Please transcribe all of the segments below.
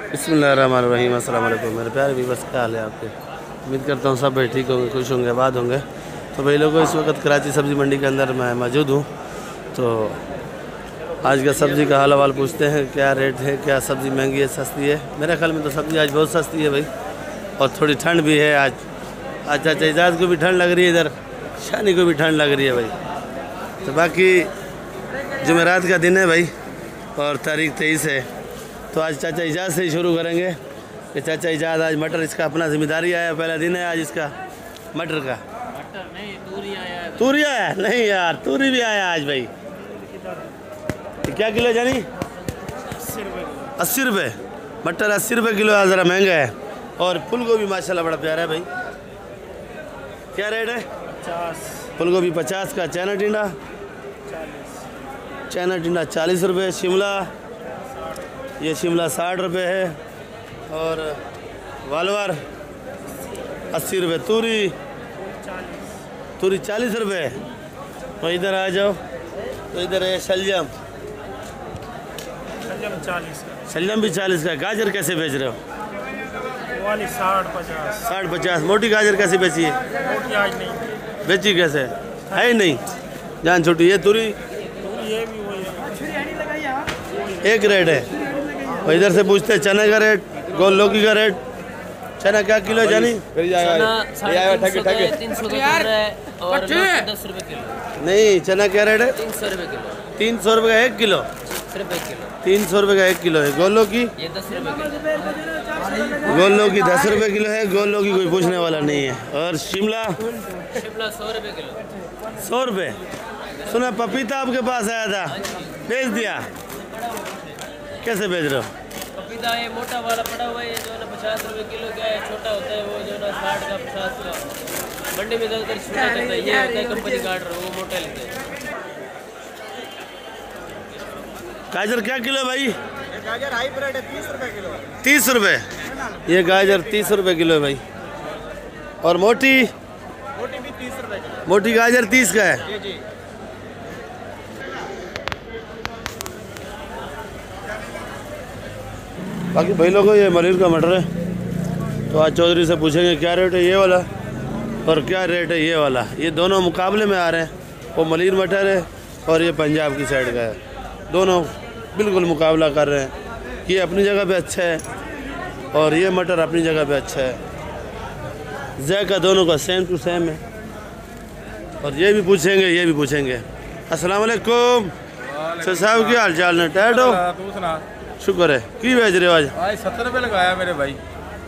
बिस्मिल्लाहिर्रहमानिर्रहीम। अस्सलाम वालेकुम मेरे प्यारे व्यूअर्स, क्या हाल है आपके। उम्मीद करता हूँ सब भाई ठीक होंगे, खुश होंगे, आबाद होंगे। तो भाई लोगों, इस वक्त कराची सब्ज़ी मंडी के अंदर मैं मौजूद हूँ। तो आज का सब्ज़ी का हाल हवाल पूछते हैं, क्या रेट है, क्या सब्ज़ी महंगी है, सस्ती है। मेरे ख्याल में तो सब्ज़ी आज बहुत सस्ती है भाई, और थोड़ी ठंड भी है आज। अच्छा एजाज को भी ठंड लग रही है, इधर शानी को भी ठंड लग रही है भाई। तो बाकी जुमेरात का दिन है भाई, और तारीख 23 है। तो आज चाचा इजाज़ से ही शुरू करेंगे कि चाचा इजाज़ आज मटर इसका अपना जिम्मेदारी आया, पहला दिन है आज इसका मटर का। मटर नहीं, तूरी आया है। तूरी आया नहीं यार, तूरी भी आया आज भाई। क्या किलो जानी? 80 रुपये मटर, 80 रुपये किलो है, ज़रा महंगा है। और फूल गोभी माशाल्लाह बड़ा प्यारा है भाई। क्या रेट है? 50। फूल गोभी 50 का। चाइना टिंडा? 40। चाइना टिंडा 40 रुपये। शिमला, ये शिमला 60 रुपये है। और वालवर 80 रुपये। तूरी 40 रुपये। तो इधर आ जाओ, तो इधर है शलजम 40। शलजम भी 40 का। गाजर कैसे बेच रहे हो? 60-50। मोटी गाजर कैसे बेची है? मोटी आज नहीं बेची कैसे है ही नहीं, जान छोटी। ये तूरी ये भी वही एक रेट है। और इधर से पूछते हैं चने का रेट, गोल लौकी का रेट। चना क्या किलो है जानी? 300 का और 10 रुपये किलो। नहीं, चना क्या रेट है? 300 रुपये किलो। 300 रुपये का 1 किलो। 10 रुपये किलो। 300 रुपये का 1 किलो है। गोल लौकी? ये 10 रुपये किलो। गोल लौकी 10 रुपये किलो है। गोल लौकी कोई पूछने वाला नहीं है। और शिमला? शिमला 100 रुपये किलो। 100 रुपये। सुना पपीता आपके पास आया था, बेच दिया, कैसे बेच रहे हो? पपीता ये मोटा वाला पड़ा हुआ है, ये जो है ना 50 रुपये किलो का है। छोटा होता है वो जो है ना 60 का 50 का। मंडी में ज़्यादातर छोटा चलता है, ये होता है कंपनी का ऑर्डर, वो मोटा लेते हैं। गाजर क्या किलो है भाई? गाजर हाइब्रिड है 30 रुपये किलो। 30 रुपये। ये गाजर 30 रुपये किलो है भाई। और मोटी? मोटी भी 30 रुपये किलो। मोटी गाजर 30 का है। जी जी। बाकी भाई लोगों, ये मरीर का मटर है। तो आज चौधरी से पूछेंगे क्या रेट है ये वाला और क्या रेट है ये वाला। ये दोनों मुकाबले में आ रहे हैं। वो मलीर मटर है और ये पंजाब की साइड का है। दोनों बिल्कुल मुकाबला कर रहे हैं। ये अपनी जगह पे अच्छा है और ये मटर अपनी जगह पे अच्छा है। जायका दोनों का सेम टू सेम है। और ये भी पूछेंगे, ये भी पूछेंगे। अस्सलाम वालेकुम सर साहब, क्या हाल चाल है? टाइट हो? तू सुना। शुक्र है। की बेच रहे हो आज? आज 70 रुपये लगाया मेरे भाई।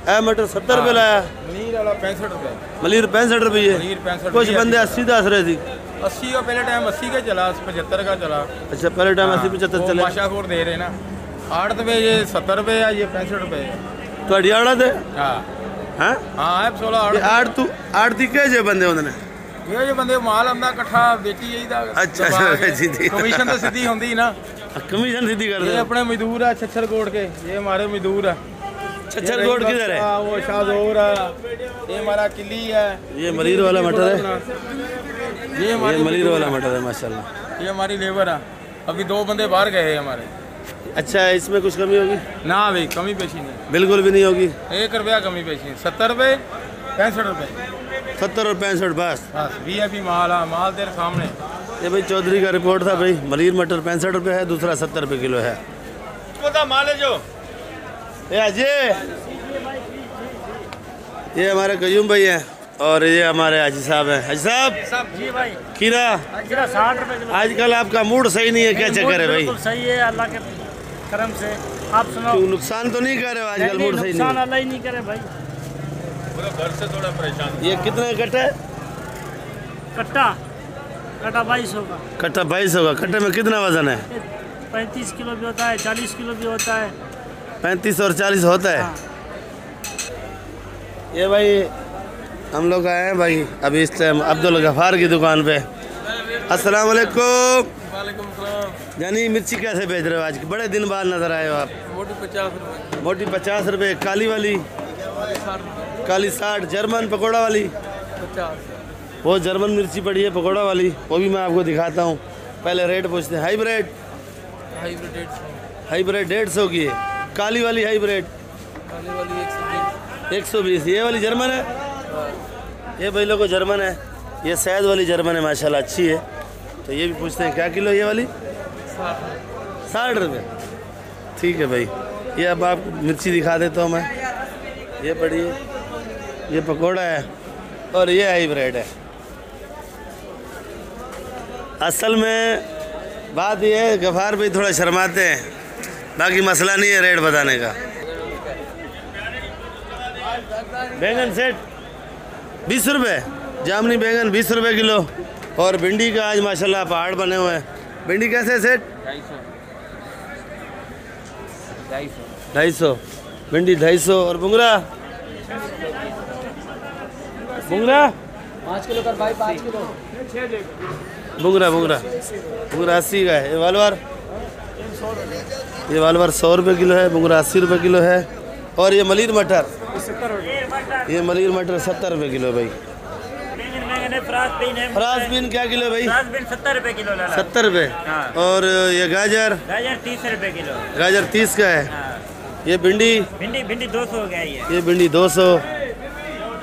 ए मटर 70 रुपये लाया। मलीर वाला 65 रुपये। मलीर 65 रुपये। मलीर 65। कुछ बंदे 80 दस रहे थे। 80 का पहले टाइम 80 का चला, 75 का चला। अच्छा, पहले टाइम 80-75 चले। माशाखोर दे रहे ना। 8 रुपये ये 70 रुपये है, ये 65 रुपये है। तो अड़ियाड़ा थे? हाँ हाँ हाँ है 16 आठ थी के जे बंदे उन्होंने? ये जो बंदे माल आंदा इकट्ठा बेची जाइदा। अच्छा जी। कमीशन तो सीधी होंगी ना। कमीशन सीधी कर ये दे। अपने मजदूर है छच्छर कोट के, ये हमारे मजदूर है। छच्छर कोट किधर है? वो शाहजोर है, ये हमारा किली है। ये मलीर वाला मटर है। ये हमारी मलीर वाला मटर है माशाल्लाह। ये हमारी लेबर है। अभी 2 बंदे बाहर गए हैं हमारे। अच्छा, इसमें कुछ कमी होगी? ना भाई, कमी पेशी नहीं, बिल्कुल भी नहीं होगी। 1 रुपया कमी पेशी। 70 रुपये 65 रुपये 70 और 65 बस। VIP माल है, माल तेरे सामने। ये भाई चौधरी का रिपोर्ट था भाई। मलीर मटर 65 रुपये है, दूसरा 70 रुपये किलो है। माल है जो ये हमारे कयूम भाई हैं और ये हमारे हाजी साहब हैं। हाजी साहब जी भाई, खीरा 60 रुपये किलो। आजकल आपका मूड सही नहीं है, क्या चक्कर है भाई? बिल्कुल सही है, अल्लाह के करम से। आप सुनाओ। क्यों, नुकसान तो नहीं कर रहे हो आजकल? मूड सही नुकसान नहीं। अल्लाह ही नहीं करे भाई। घर से थोड़ा परेशान। ये कितने कट्टा है? कट्टा 2200 का। कट्टा 2200 का। कट्टे में कितना वजन है? 35 किलो भी होता है, 40 किलो भी होता है। 35 और 40 होता है। हाँ। ये भाई हम लोग आए हैं भाई अभी इस टाइम अब्दुल गफ़ार की दुकान पे। अस्सलाम वालेकुम। वालेकुम सलाम। यानी मिर्ची कैसे बेच रहे हो आज? बड़े दिन बाद नज़र आए हो आप। मोटी 50 रुपये। मोटी 50 रुपये। काली वाली? काली 60। जर्मन पकौड़ा वाली? 50। वो जर्मन मिर्ची पड़ी है पकौड़ा वाली, वो भी मैं आपको दिखाता हूँ। पहले रेट पूछते हैं। हाइब्रिड? हाइब्रिड 150 की है। काली वाली हाइब्रिड 120। ये वाली जर्मन है, ये भाई लोगों को जर्मन है, ये सैद वाली जर्मन है माशाल्लाह अच्छी है। तो ये भी पूछते हैं क्या किलो ये वाली? 60 रुपये। ठीक है भाई। ये अब आपको मिर्ची दिखा देता हूँ मैं, ये पड़ी है, ये पकोड़ा है और ये हाइब्रिड है। असल में बात ये है गफ़ार भाई थोड़ा शर्माते हैं, बाकी मसला नहीं है रेट बताने का। बैंगन सेट 20 रुपये, जामनी बैंगन 20 रुपये किलो। और भिंडी का आज माशाल्लाह पहाड़ बने हुए हैं। भिंडी कैसे है सेट? 250। भिंडी 250। और बुंगरा 5 किलो कर भाई, 5 किलो। बुंगरा 80 का है। ये वालवार 100 रुपये किलो है, बुंगरा 80 रुपये किलो है। और ये मलिर मटर 70 रुपये किलो भाई। फ्रांस बीन क्या किलो भाई? 70 रुपये किलो। 70 रुपये। और ये गाजर 30 रुपये किलो। गाजर 30 का है। ये भिंडी 200 हो गया ये भिंडी 200।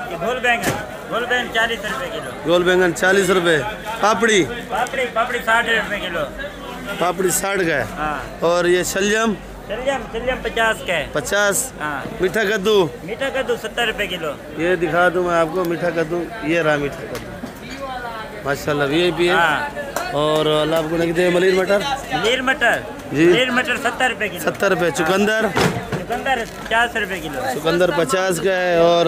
ये गोल बैंगन 40 रुपये किलो। गोल बैंगन 40 रुपये। पापड़ी 60 रुपये किलो। पापड़ी 60 का है। और ये शलजम 50 का है। 50। हाँ। मीठा कद्दू 70 रुपये किलो। ये दिखा दूँ मैं आपको मीठा कद्दू, ये रहा मीठा कद्दू माशाल्लाह VIP है। और अल्लाह आपको नहीं दे मलिर मटर जी 70 रुपये किलो। 70 रुपये। चुकंदर 50 रुपये किलो। चुकंदर 50 का है। और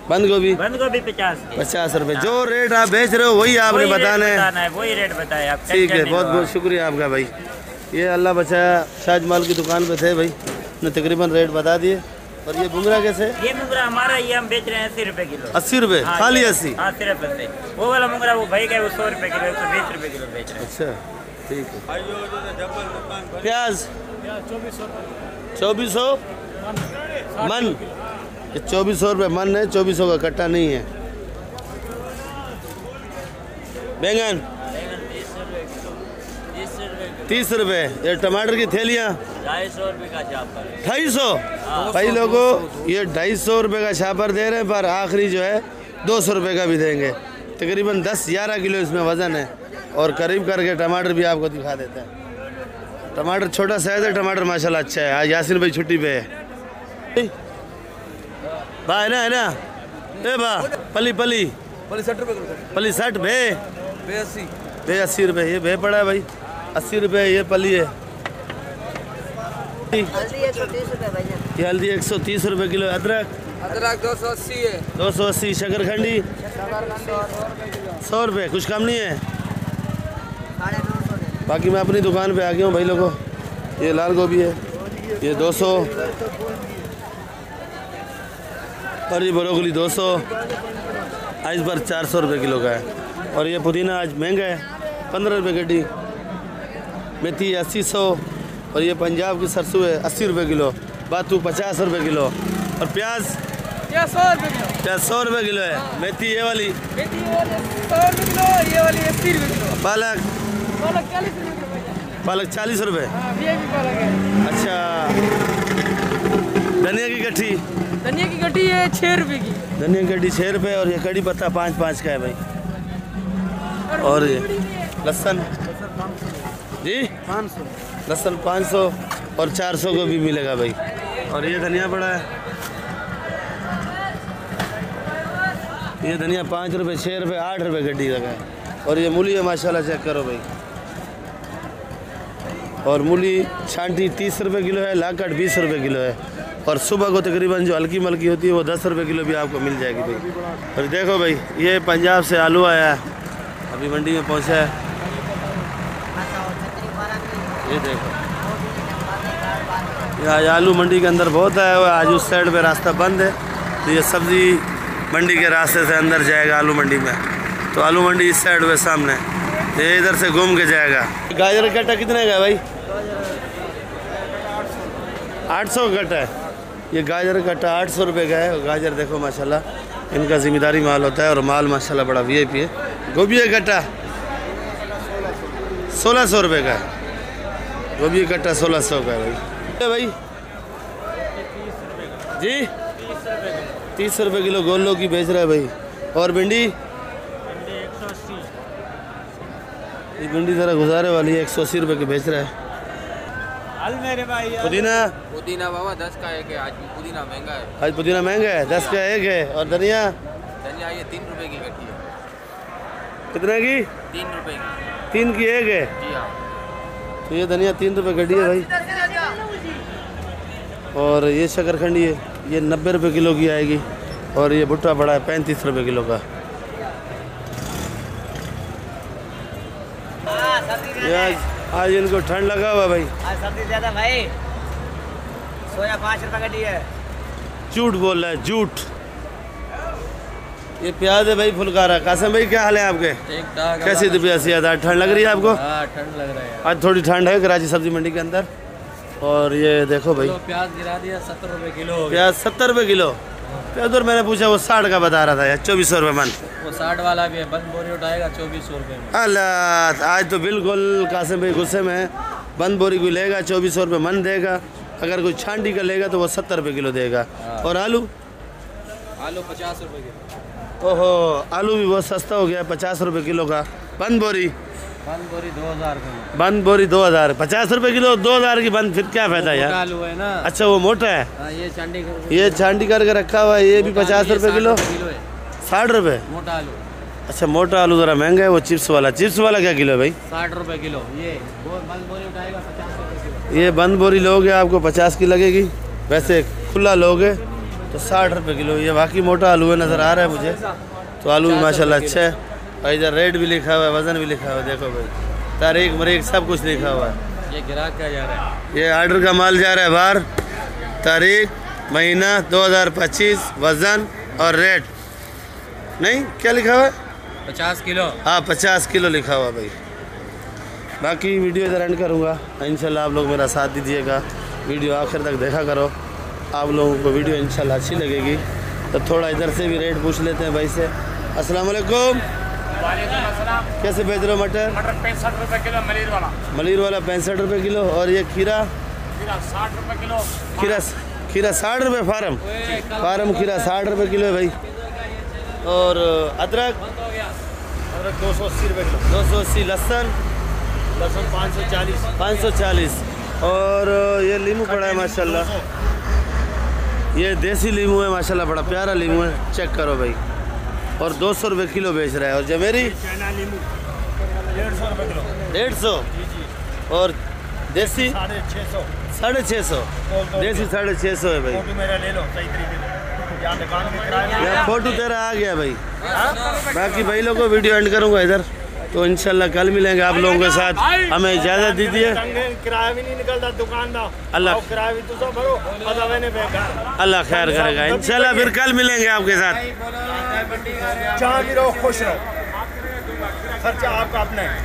बंद गोभी 50 रुपये। जो रेट आप बेच रहे हो वही आपने बताना है, वही रेट बताए आप। ठीक है, बहुत बहुत शुक्रिया आपका भाई। ये अल्लाह बचाया शाहजमाल की दुकान पे थे भाई, ने तकरीबन रेट बता दिए। और ये बुंगरा कैसे? ये मुंगरा हमारा ये हम बेच रहे हैं 80 रुपये किलो। 80 रुपये खाली 80? हाँ सिर्फ 80। वो वाला मुंगरा वो भाई का है, वो 100 रुपये किलो, 120 रुपये किलो बेच रहे हैं। अच्छा ठीक है। प्याज 2400 मन, ये 2400 रुपये मन है, 2400 का कट्टा नहीं है। बैंगन 30 रुपये। ये टमाटर की थैलियाँ 250 रुपये का छापर। 250 भाई लोगों, ये 250 रुपये का छापर दे रहे हैं, पर आखिरी जो है 200 रुपये का भी देंगे। तकरीबन 10-11 किलो इसमें वज़न है। और करीब करके टमाटर भी आपको दिखा देते हैं। टमाटर छोटा साइज़ है, टमाटर माशाल्लाह अच्छा है। आज यासिन भाई छुट्टी पे है। बा है ना ए बा पली 60 रुपये। पली 60 भे 80 रुपये। ये भे पड़ा है भाई 80 रुपये। ये पली है। ये हल्दी 130 रुपये किलो। अदरक 280 है। 280। शकरखंडी 100 रुपये। कुछ कम नहीं है। बाकी मैं अपनी दुकान पे आ गया हूँ भाई लोगों। ये लाल गोभी है, ये 200। और ये ब्रोकली 200। आइसबर्ग 400 रुपये किलो का है। और ये पुदीना आज महंगा है, 15 रुपये गड्डी। मेथी 80-100। और ये पंजाब की सरसों है 80 रुपये किलो। बातू 50 रुपये किलो। और प्याज 100 रुपये किलो है। मेथी ये वाली 100 रुपये किलो, ये वाली 80 रुपये किलो। पालक 40 रुपये किलो। पालक 40 रुपये। VIP पालक है। अच्छा। धनिया की गट्ठी है 6 रुपये की। धनिया की गड्डी 6 रुपये। और ये कड़ी पत्ता 5-5 का है भाई। और ये लहसुन जी 500। लहसुन 500 और 400 को भी मिलेगा भाई। और ये धनिया पड़ा है, ये धनिया 5 रुपये 6 रुपये 8 रुपये गड्डी लगा है। और ये मूली है माशाल्लाह, चेक करो भाई। और मूली छांटी 30 रुपये किलो है, लाकट 20 रुपये किलो है। और सुबह को तकरीबन जो हल्की मलकी होती है वो 10 रुपये किलो भी आपको मिल जाएगी भाई। और देखो भाई, ये पंजाब से आलू आया है, अभी मंडी में पहुंचा है। ये देखो, ये आज आलू मंडी के अंदर बहुत आया हुआ है। आज उस साइड पे रास्ता बंद है, तो ये सब्ज़ी मंडी के रास्ते से अंदर जाएगा आलू मंडी में। तो आलू मंडी इस साइड पे सामने, ये इधर से घूम के जाएगा। गाजर का कट्टा कितने का है भाई? 800 का कट्टा है। ये गाजर का कट्टा 800 रुपये का है। गाजर देखो माशाल्लाह, इनका ज़िम्मेदारी माल होता है। और माल माशाल्लाह बड़ा VIP है। गोभी का कट्टा 1600 रुपये का है। गोभी का कट्टा 1600 का है भाई। जी 30 रुपये किलो गोल लौकी बेच रहा है भाई। और भिंडी? ये भिंडी ज़रा गुजारे वाली है, 180 रुपये की बेच रहा है। मेरे भाई पुदीना? पुदीना बाबा 10 का एक है, आज पुदीना महंगा है। आज पुदीना महंगा है, 10 का एक है। और धनिया? धनिया ये 3 रुपए की गड्डी है। कितना की? 3 रुपए की। 3 की एक है। जी हाँ। तो ये धनिया 3 रुपये गड्डी है भाई। और ये शकरखंडी है, ये 90 रुपये किलो की आएगी। और ये भुट्टा बड़ा है 35 रुपये किलो का। ये आज इनको ठंड लगा हुआ भाई। आज सर्दी ज्यादा भाई। सोया 5 रुपए गड्डी है। झूठ बोल रहा है, झूठ। ये प्याज है भाई फुलकारा। कासिम भाई क्या हाल है आपके? कैसी तबीयत से ज़्यादा ठंड लग रही है आपको? ठंड लग रहा है। आज थोड़ी ठंड है कराची सब्जी मंडी के अंदर। और ये देखो भाई प्याज गिरा दिया 70 रुपये किलो। प्याज 70 रुपये किलो। प्याज और मैंने पूछा वो 60 का बता रहा था यार, 2400 रुपये मन। वो 60 वाला भी है, बंद बोरी उठाएगा 2400 रुपये में। अल्लाह, आज तो बिल्कुल कासिम भाई गुस्से में है। बंद बोरी को लेगा 2400 रुपये मन देगा। अगर कोई छांडी का लेगा तो वो 70 रुपये किलो देगा। और आलू? आलू 50 रुपये किलो। ओहो, आलू भी बहुत सस्ता हो गया, 50 रुपये किलो का। बंद बोरी? बंद बोरी 2000 रुपये। बंद बोरी 2000। 50 रुपये किलो, 2000 की बंद, फिर क्या फायदा यार? आलू है ना। अच्छा वो मोटा है, ये चांदी ये छांडी करके रखा हुआ है। ये भी 50 रुपये किलो। किलो है 60 रुपये? मोटा आलू। अच्छा मोटा आलू ज़रा महंगा है। वो चिप्स वाला क्या किलो है भाई? 60 रुपये किलो। ये बंद बोरी उठाएगा 50 रुपये किलो। ये बंद बोरी लोगे आपको 50 की लगेगी। वैसे खुला लोगे तो 60 रुपये किलो। ये बाकी मोटा आलू है, नज़र आ रहा है मुझे। तो आलू भी माशाल्लाह अच्छा है। और इधर रेट भी लिखा हुआ है, वज़न भी लिखा हुआ है। देखो भाई, तारीख मरीख सब कुछ लिखा हुआ है। ये ग्राहक का जा रहा है। ये आर्डर का माल जा रहा है बाहर। तारीख, महीना 2025, वज़न और रेट नहीं, क्या लिखा हुआ है? 50 किलो। हाँ 50 किलो लिखा हुआ भाई। बाकी वीडियो इधर एंड करूँगा। इंशाल्लाह आप लोग मेरा साथ दीजिएगा, वीडियो आखिर तक देखा करो। आप लोगों को वीडियो इंशाल्लाह अच्छी लगेगी। तो थोड़ा इधर से भी रेट पूछ लेते हैं भाई से। अस्सलाम वालेकुम। कैसे बेच रहे हो मटर? मटर 65 रुपए किलो मलिर वाला। मलिर वाला 65 रुपये किलो। और ये खीरा? खीरा 60 रुपए किलो। खीरा 60 रुपये फार्म खीरा 60 रुपये किलो है भाई। और अदरक? अदरक 280 रुपए किलो। 280। लहसुन? लहसुन 540। और ये लीमू पड़ा है माशाल्लाह, ये देसी लीमू है माशाल्लाह, बड़ा प्यारा लीमू है, चेक करो भाई। और 200 रुपये किलो बेच रहा है। और जमेरी? चाइना नींबू 150 रुपए किलो। 150। और देसी? 650। 650। देसी 650 है भाई। फोटो मेरा ले लो सही तरीके से। यहाँ दुकान में किराया यार फोटो तेरा आ गया भाई। बाकी भाई लोगों को वीडियो एंड करूँगा इधर। तो इंशाल्लाह कल मिलेंगे आप लोगों के साथ। हमें इजाज़त दीजिए। किराया भी नहीं निकलता दुकान का। अल्लाह किराया भी तो सब भरो। अल्लाह खैर करेगा इंशाल्लाह। फिर कल मिलेंगे आपके साथ। जहाँ भी रहो खुश रहो, खर्चा आपका अपना है।